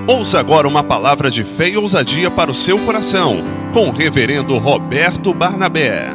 Ouça agora uma palavra de fé e ousadia para o seu coração, com o reverendo Roberto Barnabé.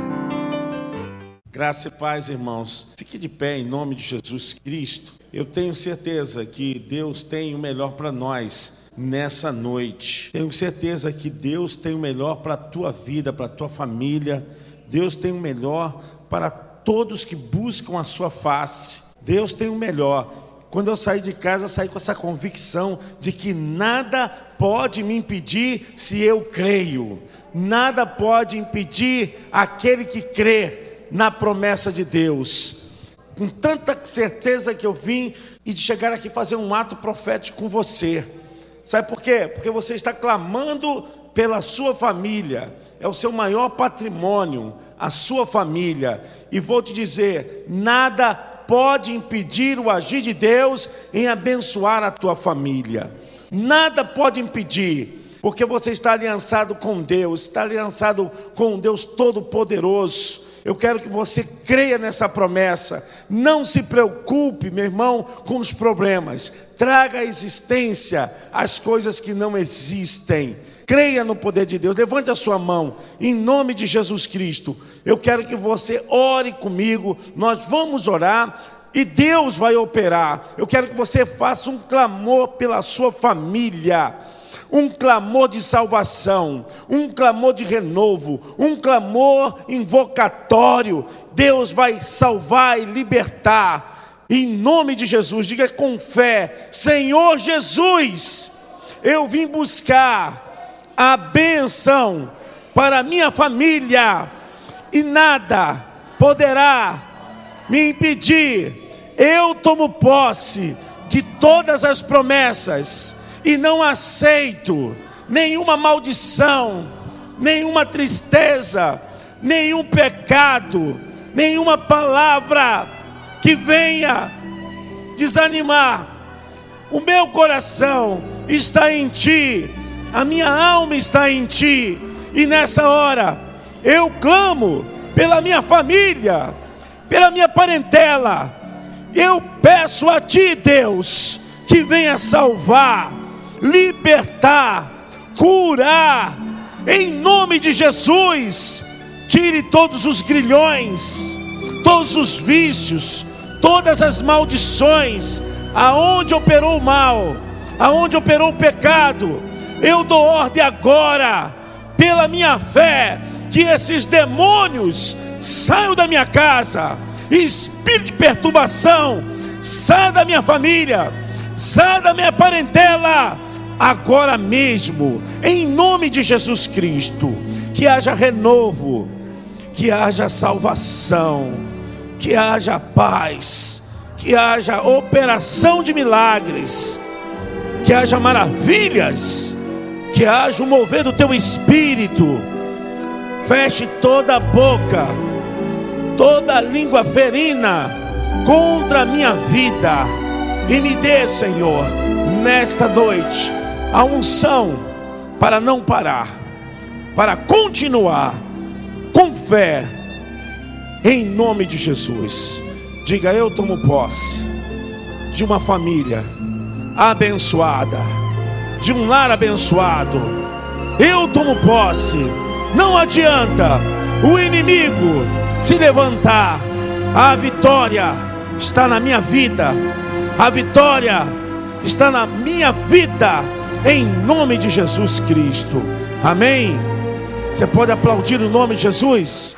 Graça e paz, irmãos. Fique de pé em nome de Jesus Cristo. Eu tenho certeza que Deus tem o melhor para nós nessa noite. Tenho certeza que Deus tem o melhor para a tua vida, para a tua família. Deus tem o melhor para todos que buscam a sua face. Deus tem o melhor. Quando eu saí de casa, saí com essa convicção de que nada pode me impedir se eu creio. Nada pode impedir aquele que crê na promessa de Deus. Com tanta certeza que eu vim e de chegar aqui fazer um ato profético com você. Sabe por quê? Porque você está clamando pela sua família. É o seu maior patrimônio, a sua família. E vou te dizer, nada pode impedir o agir de Deus em abençoar a tua família. Nada pode impedir, porque você está aliançado com Deus, está aliançado com Deus Todo-Poderoso. Eu quero que você creia nessa promessa. Não se preocupe, meu irmão, com os problemas. Traga à existência as coisas que não existem. Creia no poder de Deus. Levante a sua mão em nome de Jesus Cristo. Eu quero que você ore comigo. Nós vamos orar e Deus vai operar. Eu quero que você faça um clamor pela sua família, um clamor de salvação, um clamor de renovo, um clamor invocatório. Deus vai salvar e libertar em nome de Jesus. Diga com fé: Senhor Jesus, eu vim buscar a bênção para a minha família, e nada poderá me impedir. Eu tomo posse de todas as promessas e não aceito nenhuma maldição, nenhuma tristeza, nenhum pecado, nenhuma palavra que venha desanimar. O meu coração está em Ti, a minha alma está em Ti, e nessa hora eu clamo pela minha família, pela minha parentela. Eu peço a Ti, Deus, que venha salvar, libertar, curar, em nome de Jesus. Tire todos os grilhões, todos os vícios, todas as maldições, aonde operou o mal, aonde operou o pecado. Eu dou ordem agora, pela minha fé, que esses demônios saiam da minha casa. Espírito de perturbação, saia da minha família, saia da minha parentela, agora mesmo, em nome de Jesus Cristo. Que haja renovo, que haja salvação, que haja paz, que haja operação de milagres, que haja maravilhas, que haja o mover do Teu Espírito. Feche toda a boca, toda a língua ferina contra a minha vida, e me dê, Senhor, nesta noite, a unção para não parar, para continuar com fé, em nome de Jesus. Diga: eu tomo posse de uma família abençoada, de um lar abençoado. Eu tomo posse. Não adianta o inimigo se levantar. A vitória está na minha vida. A vitória está na minha vida, em nome de Jesus Cristo. Amém? Você pode aplaudir o nome de Jesus?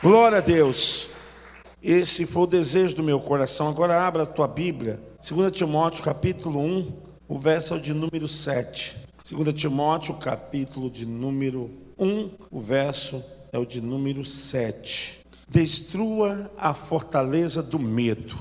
Glória a Deus. Esse foi o desejo do meu coração. Agora abra a tua Bíblia, 2 Timóteo capítulo 1, o verso é o de número 7. 2 Timóteo capítulo de número 1, o verso é o de número 7. Destrua a fortaleza do medo.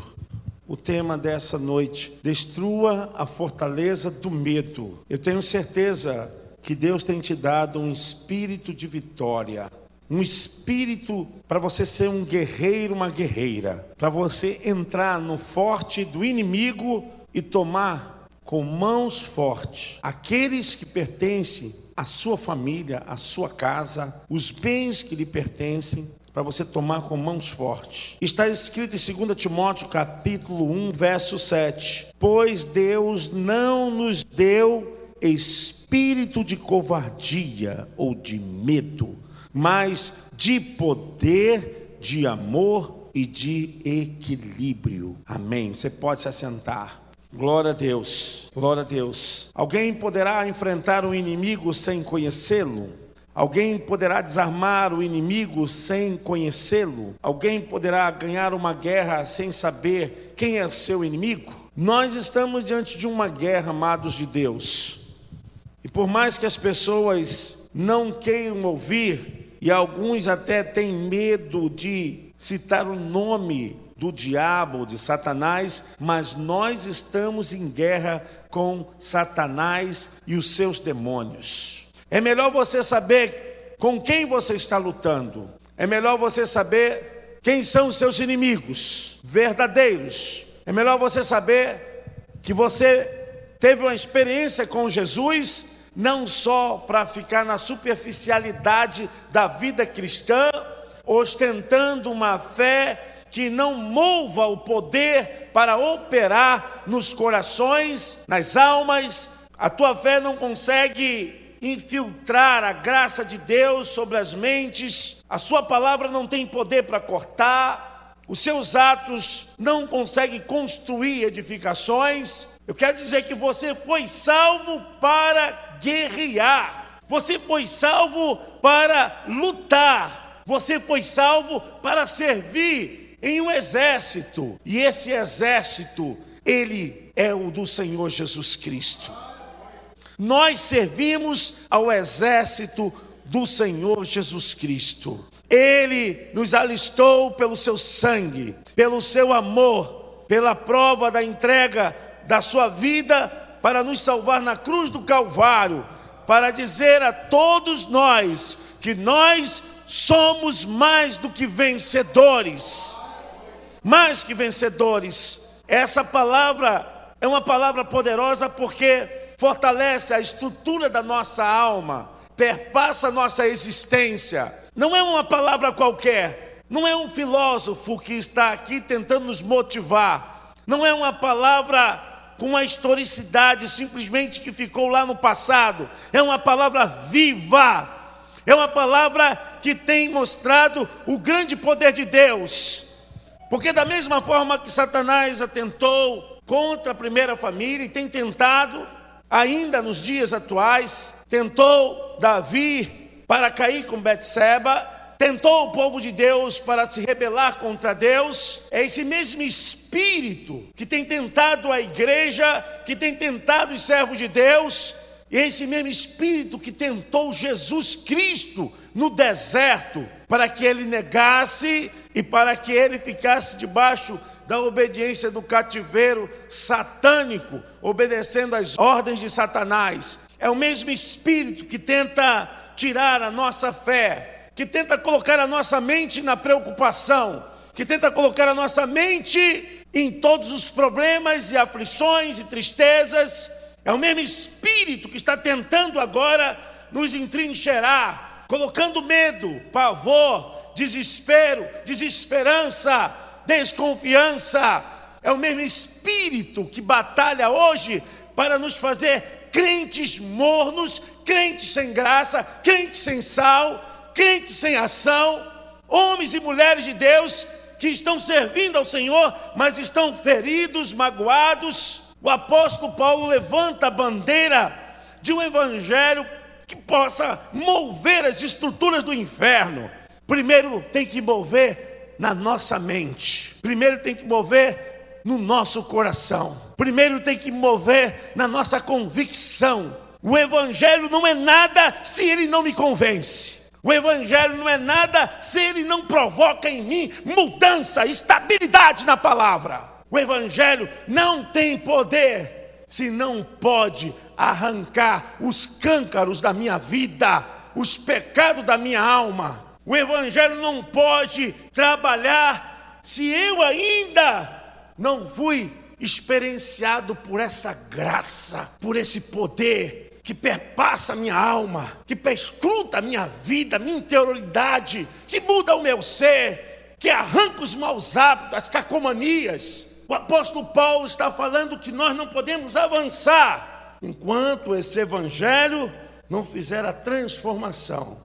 O tema dessa noite: destrua a fortaleza do medo. Eu tenho certeza que Deus tem te dado um espírito de vitória, um espírito para você ser um guerreiro, uma guerreira, para você entrar no forte do inimigo e tomar com mãos fortes aqueles que pertencem à sua família, à sua casa, os bens que lhe pertencem, para você tomar com mãos fortes. Está escrito em 2 Timóteo capítulo 1, verso 7. Pois Deus não nos deu espírito de covardia ou de medo, mas de poder, de amor e de equilíbrio. Amém. Você pode se assentar. Glória a Deus. Glória a Deus. Alguém poderá enfrentar o inimigo sem conhecê-lo? Alguém poderá desarmar o inimigo sem conhecê-lo? Alguém poderá ganhar uma guerra sem saber quem é seu inimigo? Nós estamos diante de uma guerra, amados de Deus. E por mais que as pessoas não queiram ouvir, e alguns até têm medo de citar o nome do diabo, de Satanás, mas nós estamos em guerra com Satanás e os seus demônios. É melhor você saber com quem você está lutando. É melhor você saber quem são os seus inimigos verdadeiros. É melhor você saber que você teve uma experiência com Jesus, não só para ficar na superficialidade da vida cristã, ostentando uma fé que não mova o poder para operar nos corações, nas almas. A tua fé não consegue infiltrar a graça de Deus sobre as mentes. A sua palavra não tem poder para cortar. Os seus atos não conseguem construir edificações. Eu quero dizer que você foi salvo para guerrear. Você foi salvo para lutar. Você foi salvo para servir em um exército. E esse exército, ele é o do Senhor Jesus Cristo. Nós servimos ao exército do Senhor Jesus Cristo. Ele nos alistou pelo seu sangue, pelo seu amor, pela prova da entrega da sua vida para nos salvar na cruz do Calvário, para dizer a todos nós que nós somos mais do que vencedores. Mais que vencedores. Essa palavra é uma palavra poderosa porque fortalece a estrutura da nossa alma, perpassa a nossa existência. Não é uma palavra qualquer, não é um filósofo que está aqui tentando nos motivar, não é uma palavra com uma historicidade simplesmente que ficou lá no passado, é uma palavra viva, é uma palavra que tem mostrado o grande poder de Deus, porque da mesma forma que Satanás atentou contra a primeira família e tem tentado ainda nos dias atuais, tentou Davi para cair com Betseba, tentou o povo de Deus para se rebelar contra Deus. É esse mesmo espírito que tem tentado a igreja, que tem tentado os servos de Deus, e é esse mesmo espírito que tentou Jesus Cristo no deserto, para que ele negasse e para que ele ficasse debaixo da obediência do cativeiro satânico, obedecendo às ordens de Satanás. É o mesmo espírito que tenta tirar a nossa fé, que tenta colocar a nossa mente na preocupação, que tenta colocar a nossa mente em todos os problemas e aflições e tristezas. É o mesmo espírito que está tentando agora nos entrincheirar, colocando medo, pavor, desespero, desesperança, desconfiança. É o mesmo espírito que batalha hoje para nos fazer crentes mornos, crentes sem graça, crentes sem sal, crentes sem ação, homens e mulheres de Deus que estão servindo ao Senhor, mas estão feridos, magoados. O apóstolo Paulo levanta a bandeira de um evangelho que possa mover as estruturas do inferno. Primeiro tem que mover na nossa mente, primeiro tem que mover no nosso coração, primeiro tem que mover na nossa convicção. O evangelho não é nada se ele não me convence. O evangelho não é nada se ele não provoca em mim mudança, estabilidade na palavra. O evangelho não tem poder se não pode arrancar os câncaros da minha vida, os pecados da minha alma. O evangelho não pode trabalhar se eu ainda não fui experienciado por essa graça, por esse poder, que perpassa a minha alma, que perscruta a minha vida, a minha interioridade, que muda o meu ser, que arranca os maus hábitos, as cacomanias. O apóstolo Paulo está falando que nós não podemos avançar enquanto esse evangelho não fizer a transformação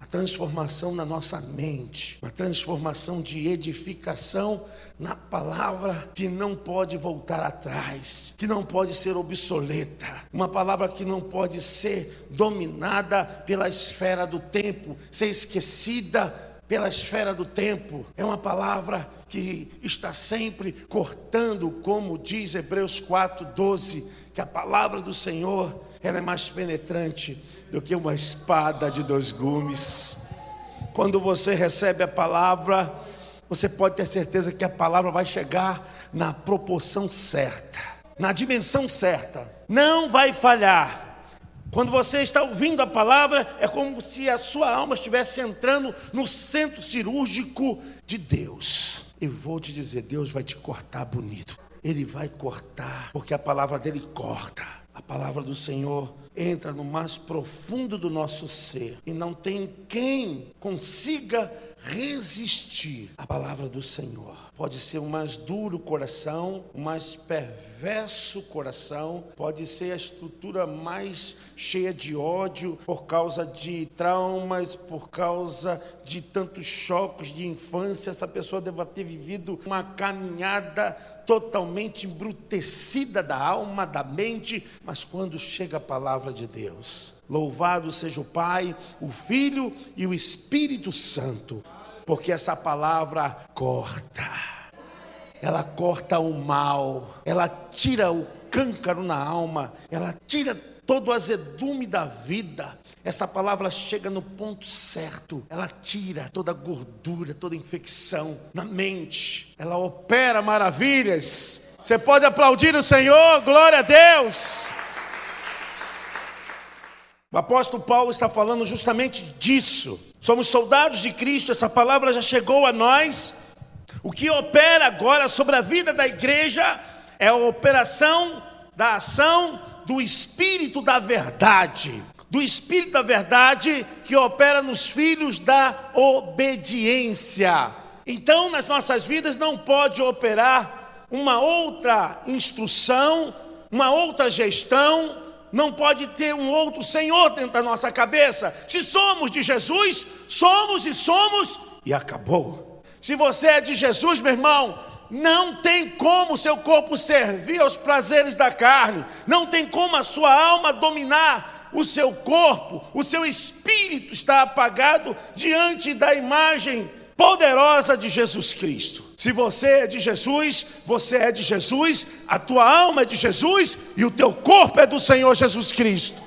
na nossa mente, uma transformação de edificação na palavra que não pode voltar atrás, que não pode ser obsoleta, uma palavra que não pode ser dominada pela esfera do tempo, ser esquecida pela esfera do tempo. É uma palavra que está sempre cortando, como diz Hebreus 4:12, que a palavra do Senhor, ela é mais penetrante do que uma espada de 2 gumes. Quando você recebe a palavra, você pode ter certeza que a palavra vai chegar na proporção certa, na dimensão certa, não vai falhar. Quando você está ouvindo a palavra, é como se a sua alma estivesse entrando no centro cirúrgico de Deus. E vou te dizer, Deus vai te cortar bonito. Ele vai cortar, porque a palavra dele corta. A palavra do Senhor entra no mais profundo do nosso ser, e não tem quem consiga resistir à palavra do Senhor. Pode ser o mais duro coração, o mais perverso coração, pode ser a estrutura mais cheia de ódio por causa de traumas, por causa de tantos choques de infância. Essa pessoa deve ter vivido uma caminhada totalmente embrutecida da alma, da mente, mas quando chega a palavra de Deus, louvado seja o Pai, o Filho e o Espírito Santo, porque essa palavra corta, ela corta o mal, ela tira o câncaro na alma, ela tira todo o azedume da vida. Essa palavra chega no ponto certo, ela tira toda a gordura, toda a infecção na mente, ela opera maravilhas. Você pode aplaudir o Senhor, glória a Deus. O apóstolo Paulo está falando justamente disso. Somos soldados de Cristo, essa palavra já chegou a nós. O que opera agora sobre a vida da igreja é a operação da ação do Espírito da Verdade. Do Espírito da Verdade que opera nos filhos da obediência. Então, nas nossas vidas não pode operar uma outra instrução, uma outra gestão, não pode ter um outro Senhor dentro da nossa cabeça. Se somos de Jesus, somos e acabou. Se você é de Jesus, meu irmão, não tem como o seu corpo servir aos prazeres da carne, não tem como a sua alma dominar o seu corpo, o seu espírito está apagado diante da imagem poderosa de Jesus Cristo. Se você é de Jesus, você é de Jesus, a tua alma é de Jesus e o teu corpo é do Senhor Jesus Cristo.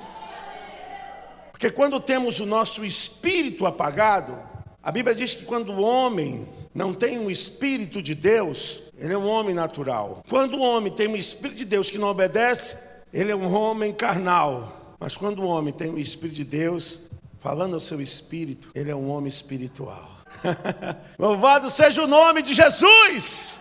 Porque quando temos o nosso espírito apagado, a Bíblia diz que quando o homem não tem um espírito de Deus, ele é um homem natural. Quando o homem tem um espírito de Deus que não obedece, ele é um homem carnal. Mas quando o homem tem o espírito de Deus, falando ao seu espírito, ele é um homem espiritual. Louvado seja o nome de Jesus.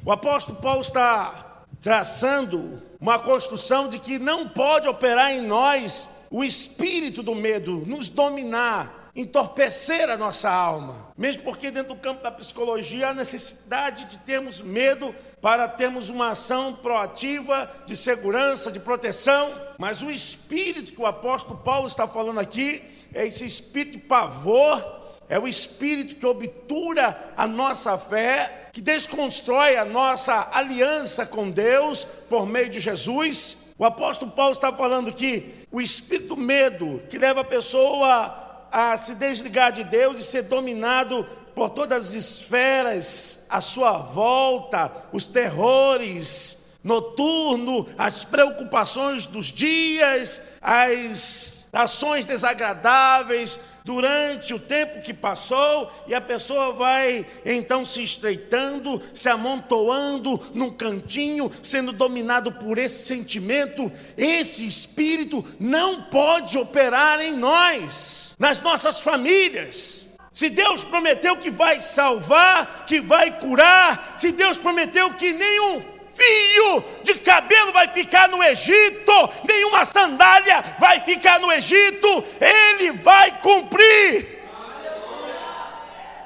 O apóstolo Paulo está traçando uma construção de que não pode operar em nós o espírito do medo, nos dominar, entorpecer a nossa alma. Mesmo porque dentro do campo da psicologia há necessidade de termos medo para termos uma ação proativa de segurança, de proteção. Mas o espírito que o apóstolo Paulo está falando aqui é esse espírito de pavor, é o espírito que obtura a nossa fé, que desconstrói a nossa aliança com Deus por meio de Jesus. O apóstolo Paulo está falando que o espírito do medo, que leva a pessoa a se desligar de Deus e ser dominado por todas as esferas à sua volta, os terrores noturnos, as preocupações dos dias, as ações desagradáveis durante o tempo que passou, e a pessoa vai então se estreitando, se amontoando num cantinho, sendo dominado por esse sentimento. Esse espírito não pode operar em nós, nas nossas famílias. Se Deus prometeu que vai salvar, que vai curar, se Deus prometeu que nenhum fio de cabelo vai ficar no Egito, nenhuma sandália vai ficar no Egito. Ele vai cumprir.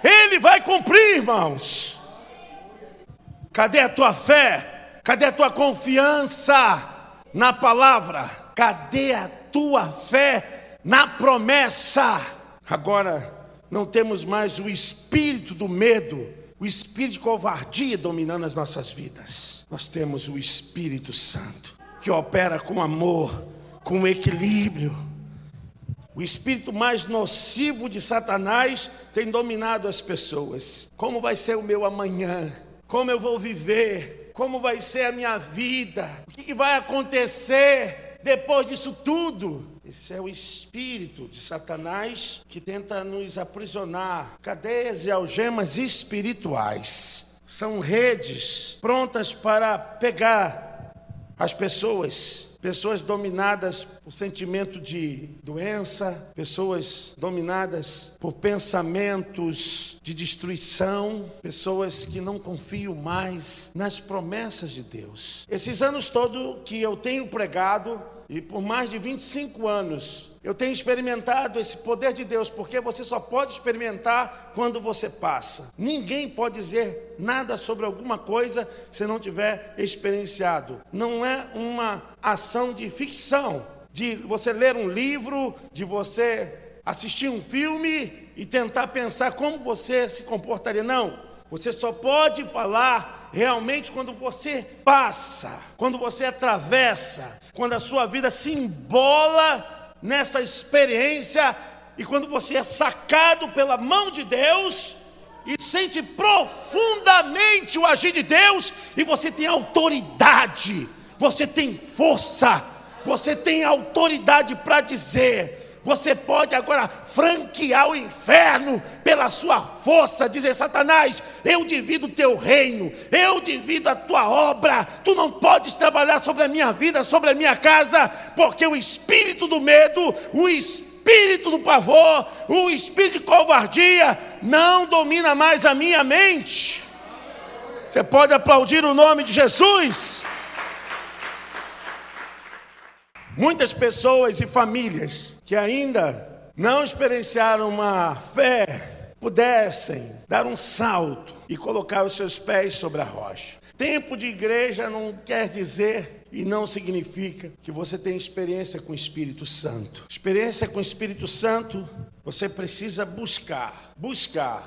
Ele vai cumprir, irmãos. Cadê a tua fé? Cadê a tua confiança na palavra? Cadê a tua fé na promessa? Agora não temos mais o espírito do medo, o espírito de covardia dominando as nossas vidas. Nós temos o Espírito Santo, que opera com amor, com equilíbrio. O espírito mais nocivo de Satanás tem dominado as pessoas. Como vai ser o meu amanhã? Como eu vou viver? Como vai ser a minha vida? O que vai acontecer depois disso tudo? Esse é o espírito de Satanás que tenta nos aprisionar. Cadeias e algemas espirituais. São redes prontas para pegar as pessoas. Pessoas dominadas por sentimento de doença, pessoas dominadas por pensamentos de destruição, pessoas que não confiam mais nas promessas de Deus. Esses anos todos que eu tenho pregado, e por mais de 25 anos, eu tenho experimentado esse poder de Deus, porque você só pode experimentar quando você passa. Ninguém pode dizer nada sobre alguma coisa se não tiver experienciado. Não é uma ação de ficção, de você ler um livro, de você assistir um filme e tentar pensar como você se comportaria. Não, você só pode falar realmente quando você passa, quando você atravessa, quando a sua vida se embola nessa experiência e quando você é sacado pela mão de Deus e sente profundamente o agir de Deus, e você tem autoridade, você tem força, você tem autoridade para dizer. Você pode agora franquear o inferno pela sua força, dizer: Satanás, eu divido o teu reino, eu divido a tua obra, tu não podes trabalhar sobre a minha vida, sobre a minha casa, porque o espírito do medo, o espírito do pavor, o espírito de covardia não domina mais a minha mente. Você pode aplaudir o nome de Jesus? Muitas pessoas e famílias que ainda não experienciaram uma fé pudessem dar um salto e colocar os seus pés sobre a rocha. Tempo de igreja não quer dizer e não significa que você tem experiência com o Espírito Santo. Experiência com o Espírito Santo, você precisa buscar.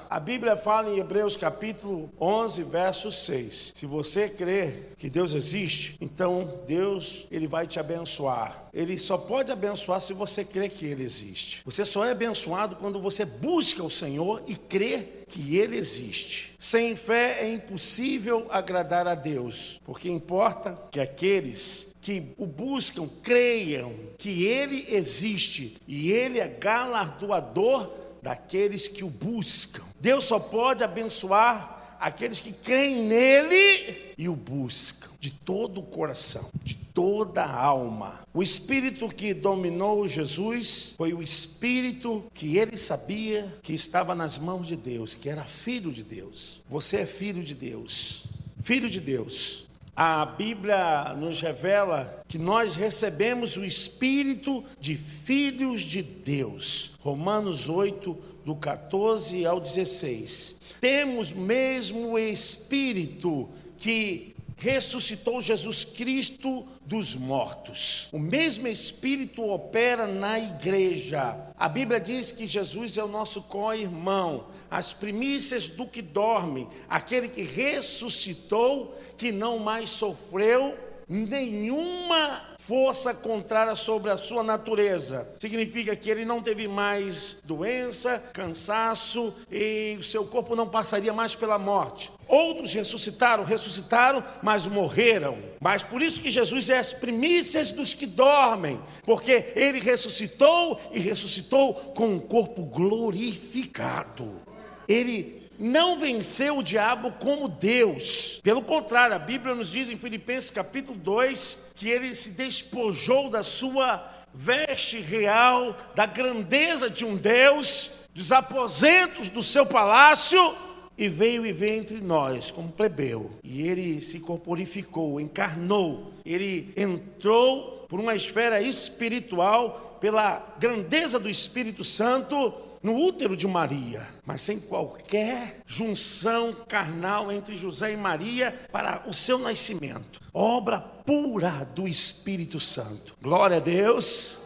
A Bíblia fala em Hebreus capítulo 11, verso 6. Se você crer que Deus existe, então Deus, Ele vai te abençoar. Ele só pode abençoar se você crer que Ele existe. Você só é abençoado quando você busca o Senhor e crê que Ele existe. Sem fé é impossível agradar a Deus, porque importa que aqueles que o buscam creiam que Ele existe e Ele é galardoador daqueles que o buscam. Deus só pode abençoar aqueles que creem nele e o buscam de todo o coração, de toda a alma. O espírito que dominou Jesus foi o espírito que ele sabia que estava nas mãos de Deus, que era filho de Deus. Você é filho de Deus. Filho de Deus. A Bíblia nos revela que nós recebemos o espírito de filhos de Deus. Romanos 8, do 14 ao 16. Temos mesmo o espírito que ressuscitou Jesus Cristo dos mortos. O mesmo Espírito opera na igreja. A Bíblia diz que Jesus é o nosso co-irmão, as primícias do que dorme, aquele que ressuscitou, que não mais sofreu nenhuma força contrária sobre a sua natureza. Significa que ele não teve mais doença, cansaço, e o seu corpo não passaria mais pela morte. Outros ressuscitaram, mas morreram. Mas por isso que Jesus é as primícias dos que dormem, porque ele ressuscitou e ressuscitou com um corpo glorificado. Ele não venceu o diabo como Deus. Pelo contrário, a Bíblia nos diz em Filipenses capítulo 2, que ele se despojou da sua veste real, da grandeza de um Deus, dos aposentos do seu palácio, e veio entre nós como plebeu. E ele se corporificou, encarnou. Ele entrou por uma esfera espiritual, pela grandeza do Espírito Santo, no útero de Maria, mas sem qualquer junção carnal entre José e Maria para o seu nascimento. Obra pura do Espírito Santo. Glória a Deus.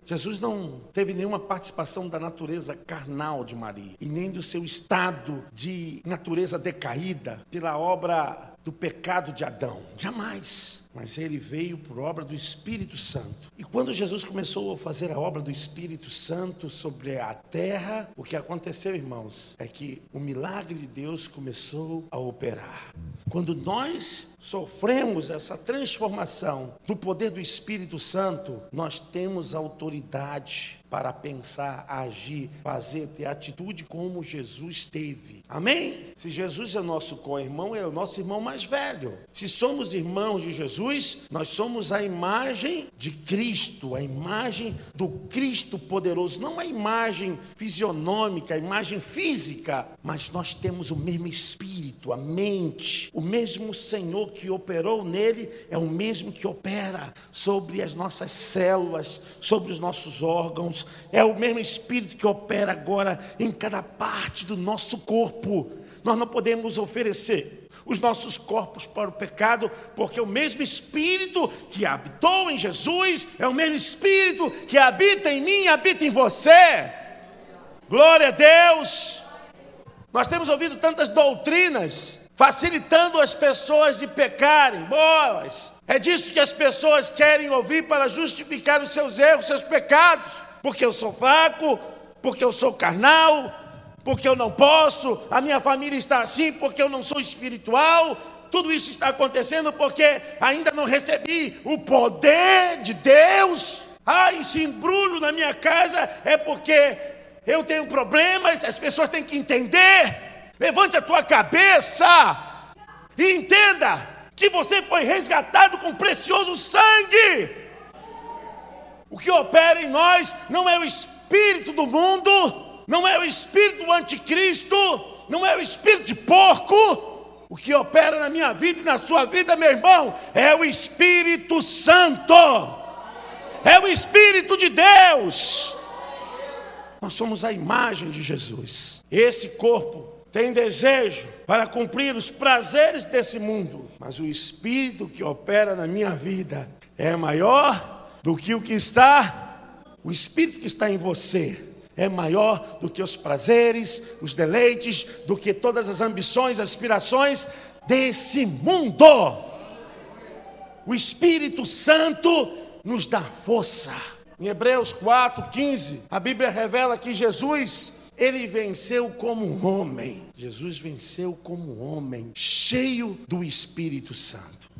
Jesus não teve nenhuma participação da natureza carnal de Maria, e nem do seu estado de natureza decaída pela obra do pecado de Adão. Jamais. Mas ele veio por obra do Espírito Santo. E quando Jesus começou a fazer a obra do Espírito Santo sobre a terra, o que aconteceu, irmãos, é que o milagre de Deus começou a operar. Quando nós sofremos essa transformação do poder do Espírito Santo, nós temos autoridade para pensar, agir, fazer, ter atitude como Jesus teve. Amém? Se Jesus é nosso co-irmão, ele é o nosso irmão mais velho. Se somos irmãos de Jesus, nós somos a imagem de Cristo, a imagem do Cristo poderoso, não a imagem fisionômica, a imagem física, mas nós temos o mesmo Espírito, a mente, o mesmo Senhor que operou nele, é o mesmo que opera sobre as nossas células, sobre os nossos órgãos, é o mesmo Espírito que opera agora em cada parte do nosso corpo. Nós não podemos oferecer os nossos corpos para o pecado, porque o mesmo Espírito que habitou em Jesus é o mesmo Espírito que habita em mim e habita em você. Glória a Deus. Nós temos ouvido tantas doutrinas facilitando as pessoas de pecarem. Bolas. É disso que as pessoas querem ouvir para justificar os seus erros, seus pecados. Porque eu sou fraco, porque eu sou carnal, porque eu não posso, a minha família está assim, porque eu não sou espiritual. Tudo isso está acontecendo porque ainda não recebi o poder de Deus. Esse embrulho na minha casa é porque eu tenho problemas, as pessoas têm que entender. Levante a tua cabeça e entenda que você foi resgatado com precioso sangue. O que opera em nós não é o espírito do mundo, não é o espírito do anticristo, não é o espírito de porco. O que opera na minha vida e na sua vida, meu irmão, é o Espírito Santo. É o Espírito de Deus. Nós somos a imagem de Jesus. Esse corpo tem desejo para cumprir os prazeres desse mundo, mas o Espírito que opera na minha vida é maior do que o Espírito que está em você é maior do que os prazeres, os deleites, do que todas as ambições, aspirações desse mundo. O Espírito Santo nos dá força. Em Hebreus 4:15, a Bíblia revela que Jesus, ele venceu como um homem. Jesus venceu como um homem, cheio do Espírito Santo.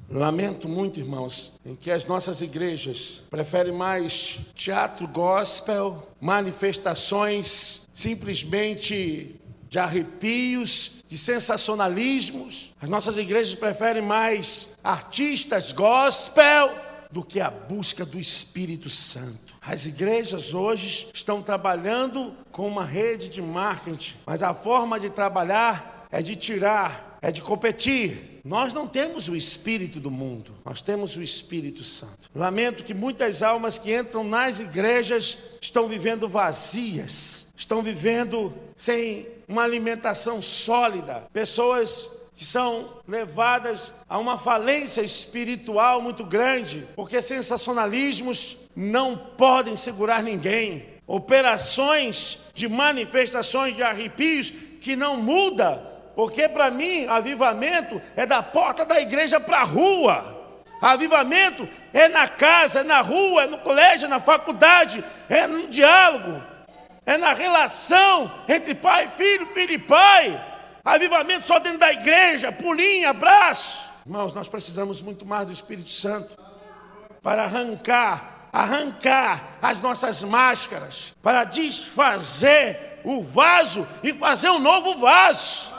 Lamento muito, irmãos, em que as nossas igrejas preferem mais teatro gospel, manifestações simplesmente de arrepios, de sensacionalismos. As nossas igrejas preferem mais artistas gospel do que a busca do Espírito Santo. As igrejas hoje estão trabalhando com uma rede de marketing, mas a forma de trabalhar é de tirar, é de competir. Nós não temos o Espírito do mundo, nós temos o Espírito Santo. Lamento que muitas almas que entram nas igrejas estão vivendo vazias, estão vivendo sem uma alimentação sólida. Pessoas que são levadas a uma falência espiritual muito grande, porque sensacionalismos não podem segurar ninguém. Operações de manifestações de arrepios que não mudam. Porque para mim, avivamento é da porta da igreja para a rua. Avivamento é na casa, é na rua, é no colégio, é na faculdade, é no diálogo, é na relação entre pai e filho, filho e pai. Avivamento só dentro da igreja, pulinho, abraço. Irmãos, nós precisamos muito mais do Espírito Santo para arrancar as nossas máscaras, para desfazer o vaso e fazer um novo vaso.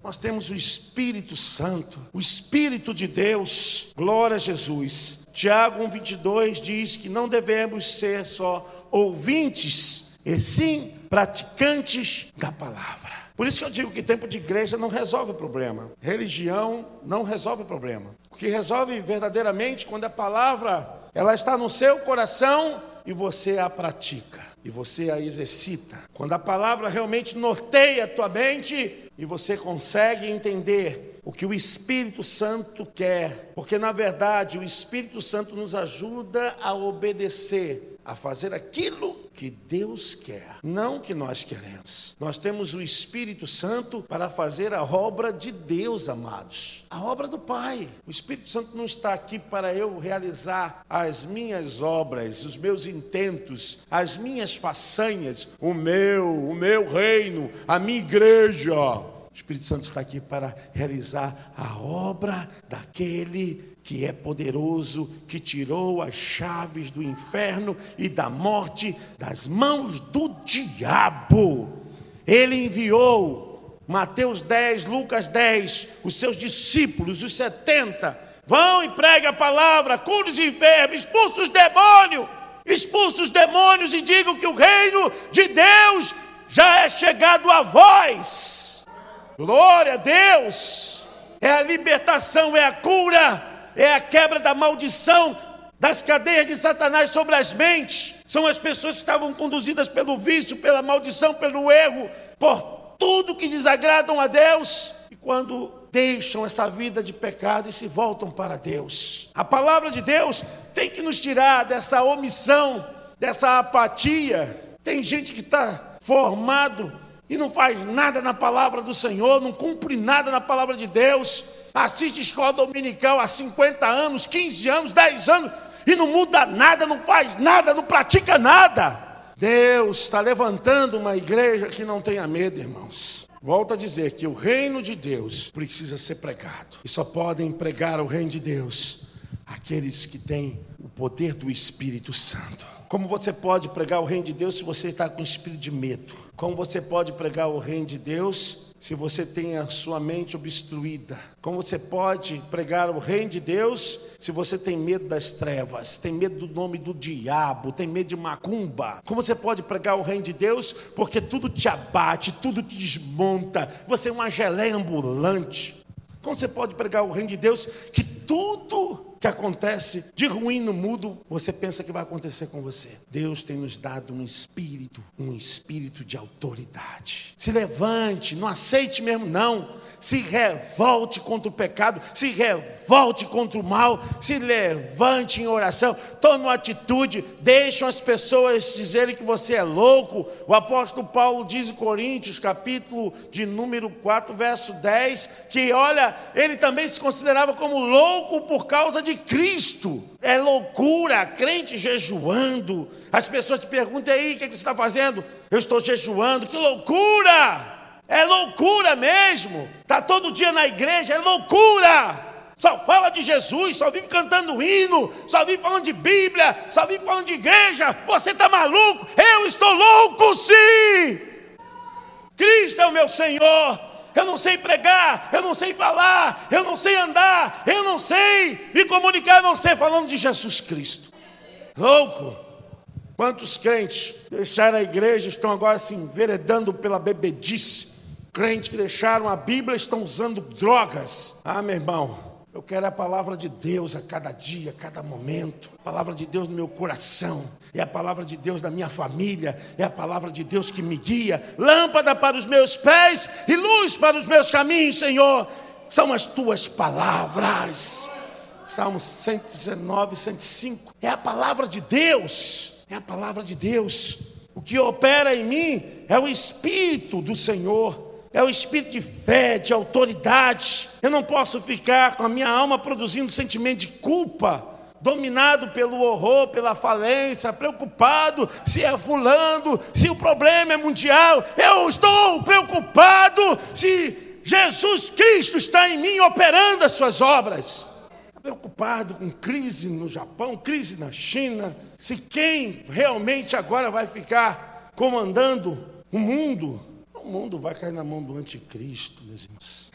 Nós temos o Espírito Santo, o Espírito de Deus. Glória a Jesus. Tiago 1:22 diz que não devemos ser só ouvintes e sim praticantes da palavra. Por isso que eu digo que tempo de igreja não resolve o problema. Religião não resolve o problema. O que resolve verdadeiramente quando a palavra ela está no seu coração e você a pratica, e você a exercita. Quando a palavra realmente norteia a tua mente e você consegue entender o que o Espírito Santo quer. Porque na verdade o Espírito Santo nos ajuda a obedecer, a fazer aquilo que Deus quer, não o que nós queremos. Nós temos o Espírito Santo para fazer a obra de Deus, amados, a obra do Pai. O Espírito Santo não está aqui para eu realizar as minhas obras, os meus intentos, as minhas façanhas, o meu reino, a minha igreja. O Espírito Santo está aqui para realizar a obra daquele que é poderoso, que tirou as chaves do inferno e da morte das mãos do diabo. Ele enviou, Mateus 10, Lucas 10, os seus discípulos, os 70, vão e preguem a palavra, curem os enfermos, expulsem os demônios e digam que o reino de Deus já é chegado a vós. Glória a Deus! É a libertação, é a cura, é a quebra da maldição, das cadeias de Satanás sobre as mentes. São as pessoas que estavam conduzidas pelo vício, pela maldição, pelo erro, por tudo que desagradam a Deus. E quando deixam essa vida de pecado e se voltam para Deus. A palavra de Deus tem que nos tirar dessa omissão, dessa apatia. Tem gente que está formado e não faz nada na palavra do Senhor, não cumpre nada na palavra de Deus. Assiste escola dominical há 50 anos, 15 anos, 10 anos, e não muda nada, não faz nada, não pratica nada. Deus está levantando uma igreja que não tenha medo, irmãos. Volto a dizer que o reino de Deus precisa ser pregado. E só podem pregar o reino de Deus aqueles que têm o poder do Espírito Santo. Como você pode pregar o reino de Deus se você está com espírito de medo? Como você pode pregar o reino de Deus se você tem a sua mente obstruída? Como você pode pregar o reino de Deus se você tem medo das trevas, tem medo do nome do diabo, tem medo de macumba? Como você pode pregar o reino de Deus porque tudo te abate, tudo te desmonta, você é uma geleia ambulante? Como você pode pregar o reino de Deus que tudo que acontece de ruim no mundo, você pensa que vai acontecer com você? Deus tem nos dado um espírito de autoridade. Se levante, não aceite mesmo não. Se revolte contra o pecado, se revolte contra o mal, se levante em oração, tome uma atitude, deixem as pessoas dizerem que você é louco. O apóstolo Paulo diz em Coríntios, capítulo de número 4, verso 10, que olha, ele também se considerava como louco por causa de Cristo. É loucura, crente jejuando. As pessoas te perguntam aí, o que você está fazendo? Eu estou jejuando. Que loucura! É loucura mesmo. Está todo dia na igreja, é loucura. Só fala de Jesus, só vive cantando hino, só vive falando de Bíblia, só vive falando de igreja. Você está maluco? Eu estou louco sim. Cristo é o meu Senhor. Eu não sei pregar, eu não sei falar, eu não sei andar, eu não sei me comunicar, eu não sei falando de Jesus Cristo. Louco! Quantos crentes deixaram a igreja, estão agora se enveredando pela bebedice? Crentes que deixaram a Bíblia estão usando drogas. Ah, meu irmão, eu quero a palavra de Deus a cada dia, a cada momento. A palavra de Deus no meu coração. É a palavra de Deus na minha família. É a palavra de Deus que me guia. Lâmpada para os meus pés e luz para os meus caminhos, Senhor. São as tuas palavras. Salmos 119, 105. É a palavra de Deus. É a palavra de Deus. O que opera em mim é o Espírito do Senhor. É o espírito de fé, de autoridade. Eu não posso ficar com a minha alma produzindo sentimento de culpa, dominado pelo horror, pela falência, preocupado se é fulano, se o problema é mundial. Eu estou preocupado se Jesus Cristo está em mim operando as suas obras. Preocupado com crise no Japão, crise na China, se quem realmente agora vai ficar comandando o mundo vai cair na mão do anticristo, meus irmãos.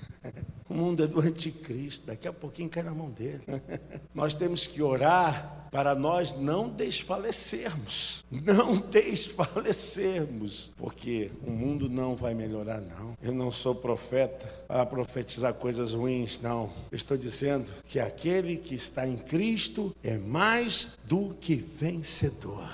O mundo é do anticristo, daqui a pouquinho cai na mão dele. Nós temos que orar para nós não desfalecermos. Não desfalecermos. Porque o mundo não vai melhorar, não. Eu não sou profeta para profetizar coisas ruins, não. Eu estou dizendo que aquele que está em Cristo é mais do que vencedor.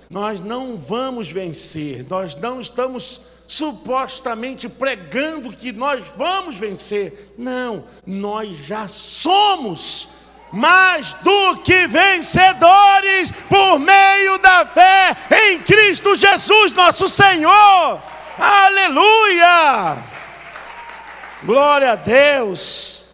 Nós não vamos vencer, nós não estamos supostamente pregando que nós vamos vencer. Não, nós já somos mais do que vencedores por meio da fé em Cristo Jesus, nosso Senhor. Aleluia! Glória a Deus!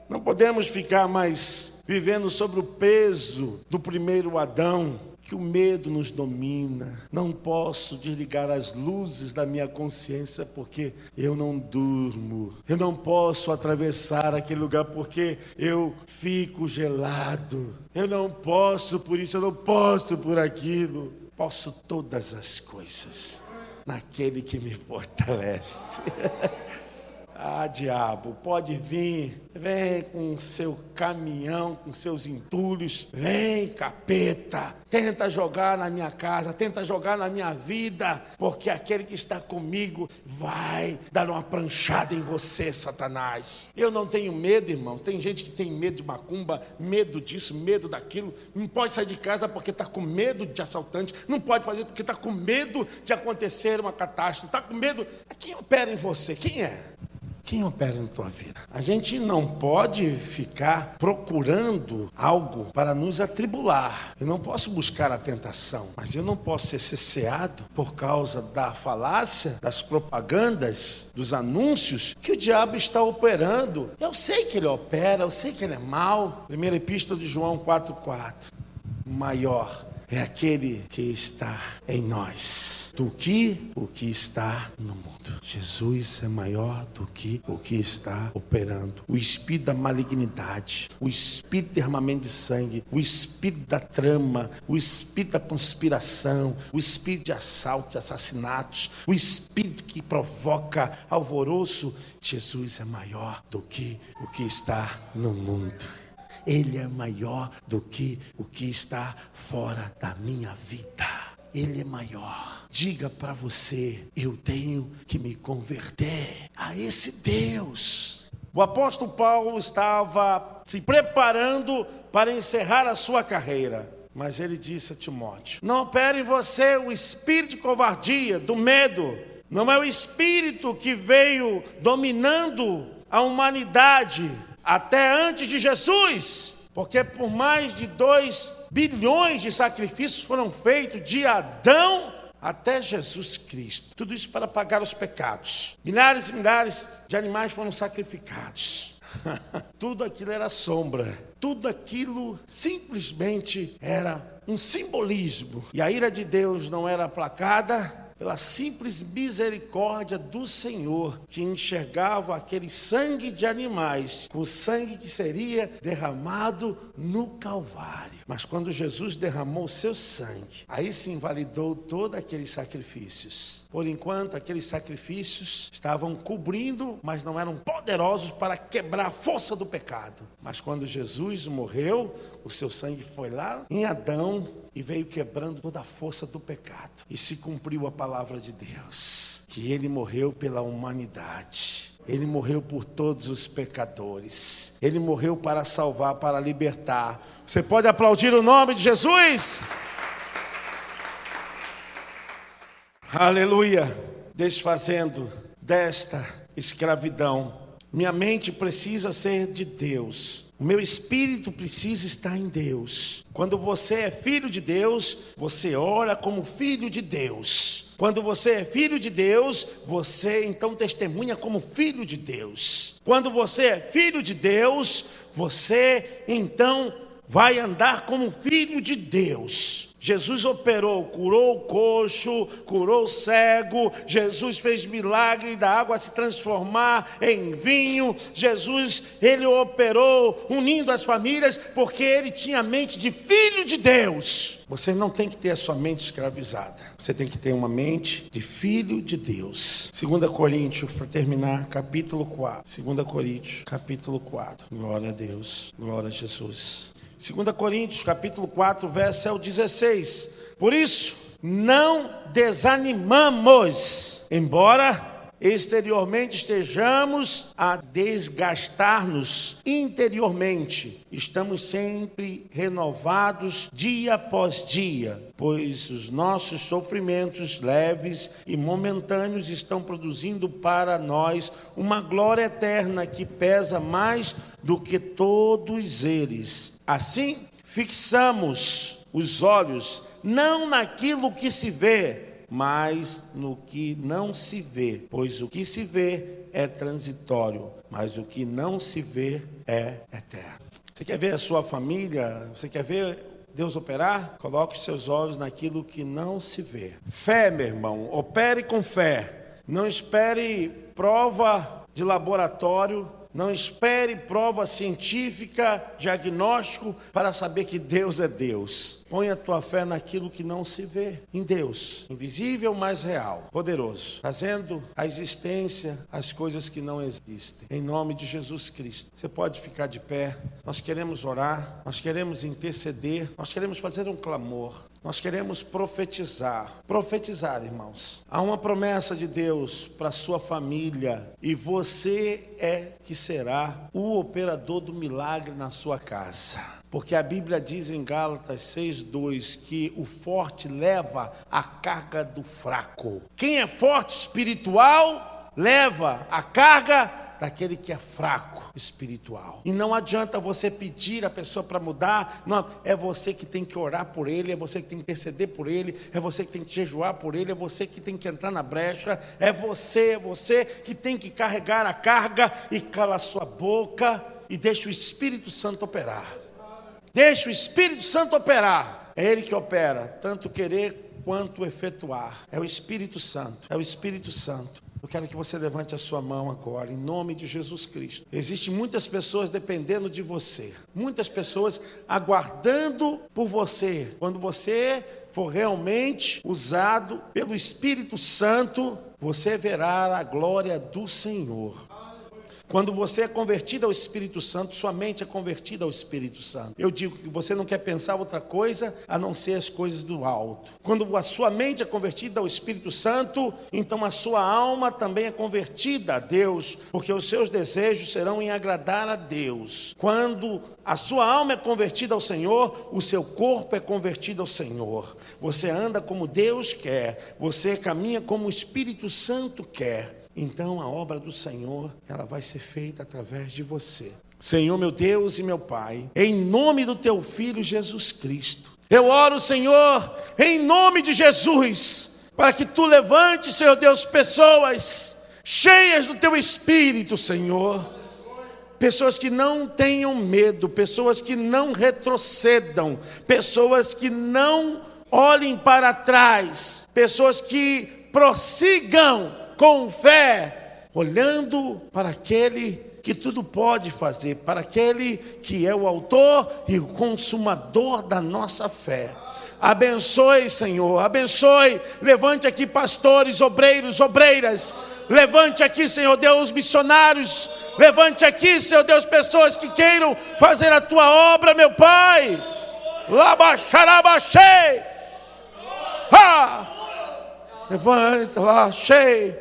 Não podemos ficar mais vivendo sobre o peso do primeiro Adão, que o medo nos domina. Não posso desligar as luzes da minha consciência porque eu não durmo. Eu não posso atravessar aquele lugar porque eu fico gelado. Eu não posso por isso, eu não posso por aquilo. Posso todas as coisas naquele que me fortalece. Ah, diabo, pode vir, vem com seu caminhão, com seus entulhos, vem, capeta, tenta jogar na minha casa, tenta jogar na minha vida, porque aquele que está comigo vai dar uma pranchada em você, Satanás. Eu não tenho medo, irmãos, tem gente que tem medo de macumba, medo disso, medo daquilo, não pode sair de casa porque está com medo de assaltante, não pode fazer porque está com medo de acontecer uma catástrofe, está com medo. Quem opera em você? Quem é? Quem opera na tua vida? A gente não pode ficar procurando algo para nos atribular. Eu não posso buscar a tentação, mas eu não posso ser cesseado por causa da falácia, das propagandas, dos anúncios que o diabo está operando. Eu sei que ele opera, eu sei que ele é mau. Primeira Epístola de João 4,4. Maior é aquele que está em nós do que o que está no mundo. Jesus é maior do que o que está operando. O espírito da malignidade, o espírito de derramamento de sangue, o espírito da trama, o espírito da conspiração, o espírito de assalto, de assassinatos, o espírito que provoca alvoroço. Jesus é maior do que o que está no mundo. Ele é maior do que o que está fora da minha vida. Ele é maior. Diga para você, eu tenho que me converter a esse Deus. O apóstolo Paulo estava se preparando para encerrar a sua carreira. Mas ele disse a Timóteo, não opere em você o espírito de covardia, do medo. Não é o espírito que veio dominando a humanidade até antes de Jesus, porque por mais de 2 bilhões de sacrifícios foram feitos de Adão até Jesus Cristo. Tudo isso para pagar os pecados. Milhares e milhares de animais foram sacrificados. Tudo aquilo era sombra. Tudo aquilo simplesmente era um simbolismo. E a ira de Deus não era aplacada pela simples misericórdia do Senhor, que enxergava aquele sangue de animais, o sangue que seria derramado no Calvário. Mas quando Jesus derramou o seu sangue, aí se invalidou todos aqueles sacrifícios. Por enquanto, aqueles sacrifícios estavam cobrindo, mas não eram poderosos para quebrar a força do pecado. Mas quando Jesus morreu, o seu sangue foi lá em Adão e veio quebrando toda a força do pecado. E se cumpriu a palavra de Deus, que ele morreu pela humanidade. Ele morreu por todos os pecadores. Ele morreu para salvar, para libertar. Você pode aplaudir o nome de Jesus? Aleluia! Desfazendo desta escravidão. Minha mente precisa ser de Deus. O meu espírito precisa estar em Deus. Quando você é filho de Deus, você ora como filho de Deus. Quando você é filho de Deus, você então testemunha como filho de Deus. Quando você é filho de Deus, você então vai andar como filho de Deus. Jesus operou, curou o coxo, curou o cego, Jesus fez milagre da água se transformar em vinho, Jesus, ele operou unindo as famílias, porque ele tinha a mente de filho de Deus. Você não tem que ter a sua mente escravizada, você tem que ter uma mente de filho de Deus. 2 Coríntios, para terminar, capítulo 4. 2 Coríntios, capítulo 4. Glória a Deus, glória a Jesus. 2 Coríntios, capítulo 4, verso é o 16. Por isso, não desanimamos, embora exteriormente estejamos a desgastar-nos, interiormente estamos sempre renovados dia após dia, pois os nossos sofrimentos leves e momentâneos estão produzindo para nós uma glória eterna que pesa mais do que todos eles. Assim, fixamos os olhos não naquilo que se vê, mas no que não se vê, pois o que se vê é transitório, mas o que não se vê é eterno. Você quer ver a sua família? Você quer ver Deus operar? Coloque os seus olhos naquilo que não se vê. Fé, meu irmão, opere com fé. Não espere prova de laboratório. Não espere prova científica, diagnóstico, para saber que Deus é Deus. Põe a tua fé naquilo que não se vê, em Deus, invisível, mas real, poderoso, trazendo à existência as coisas que não existem. Em nome de Jesus Cristo. Você pode ficar de pé. Nós queremos orar, nós queremos interceder, nós queremos fazer um clamor. Nós queremos profetizar. Profetizar, irmãos. Há uma promessa de Deus para a sua família. E você é que será o operador do milagre na sua casa. Porque a Bíblia diz em Gálatas 6:2 que o forte leva a carga do fraco. Quem é forte espiritual leva a carga daquele que é fraco espiritual. E não adianta você pedir a pessoa para mudar, não, é você que tem que orar por ele, é você que tem que interceder por ele, é você que tem que jejuar por ele, é você que tem que entrar na brecha, é você que tem que carregar a carga e cala a sua boca e deixa o Espírito Santo operar. Deixa o Espírito Santo operar. É ele que opera, tanto querer quanto efetuar. É o Espírito Santo, é o Espírito Santo. Eu quero que você levante a sua mão agora, em nome de Jesus Cristo. Existem muitas pessoas dependendo de você. Muitas pessoas aguardando por você. Quando você for realmente usado pelo Espírito Santo, você verá a glória do Senhor. Quando você é convertido ao Espírito Santo, sua mente é convertida ao Espírito Santo. Eu digo que você não quer pensar outra coisa a não ser as coisas do alto. Quando a sua mente é convertida ao Espírito Santo, então a sua alma também é convertida a Deus, porque os seus desejos serão em agradar a Deus. Quando a sua alma é convertida ao Senhor, o seu corpo é convertido ao Senhor. Você anda como Deus quer, você caminha como o Espírito Santo quer. Então a obra do Senhor, ela vai ser feita através de você. Senhor, meu Deus e meu Pai, em nome do Teu Filho Jesus Cristo, eu oro, Senhor, em nome de Jesus, para que Tu levantes, Senhor Deus, pessoas cheias do Teu Espírito, Senhor. Pessoas que não tenham medo, pessoas que não retrocedam, pessoas que não olhem para trás, pessoas que prossigam com fé, olhando para aquele que tudo pode fazer, para aquele que é o autor e o consumador da nossa fé. Abençoe, Senhor, abençoe, levante aqui pastores, obreiros, obreiras, levante aqui, Senhor Deus, missionários, levante aqui, Senhor Deus, pessoas que queiram fazer a Tua obra, meu Pai. Labaxarabaxei. Levante lá, cheio.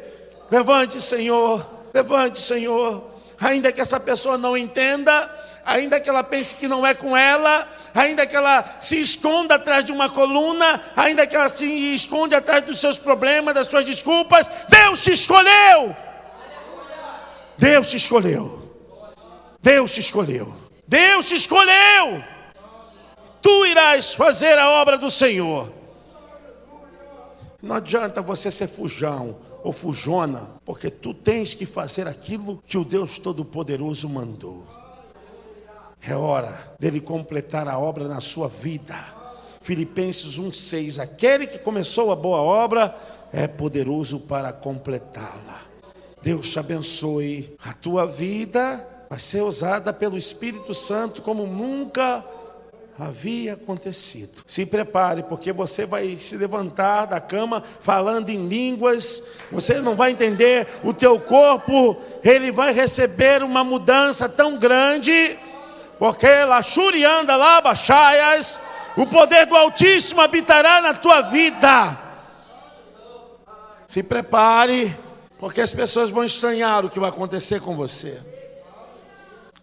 Levante, Senhor. Levante, Senhor. Ainda que essa pessoa não entenda, ainda que ela pense que não é com ela, ainda que ela se esconda atrás de uma coluna, ainda que ela se esconda atrás dos seus problemas, das suas desculpas, Deus te escolheu. Deus te escolheu. Deus te escolheu. Deus te escolheu. Tu irás fazer a obra do Senhor. Não adianta você ser fujão ou fujona, porque tu tens que fazer aquilo que o Deus Todo-Poderoso mandou. É hora dele completar a obra na sua vida. Filipenses 1:6, aquele que começou a boa obra é poderoso para completá-la. Deus te abençoe. A tua vida vai ser usada pelo Espírito Santo como nunca havia acontecido. Se prepare, porque você vai se levantar da cama falando em línguas. Você não vai entender. O teu corpo, ele vai receber uma mudança tão grande, porque Lachurianda lá, Baixaias, o poder do Altíssimo habitará na tua vida. Se prepare, porque as pessoas vão estranhar o que vai acontecer com você.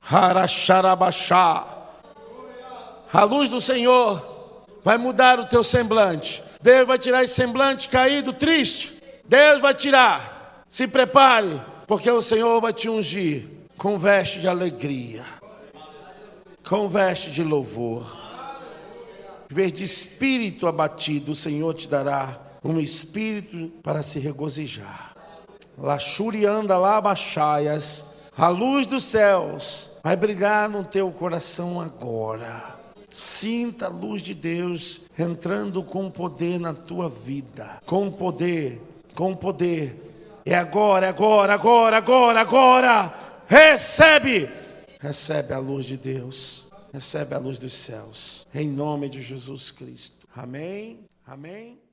Haracharabachá. A luz do Senhor vai mudar o teu semblante. Deus vai tirar esse semblante caído, triste. Deus vai tirar. Se prepare, porque o Senhor vai te ungir com veste de alegria, com veste de louvor. Em vez de espírito abatido, o Senhor te dará um espírito para se regozijar. Lachurianda lá, Baixaias. A luz dos céus vai brilhar no teu coração agora. Sinta a luz de Deus entrando com poder na tua vida. Com poder, com poder. É agora, é agora, agora, agora, agora. Recebe! Recebe a luz de Deus. Recebe a luz dos céus. Em nome de Jesus Cristo. Amém. Amém.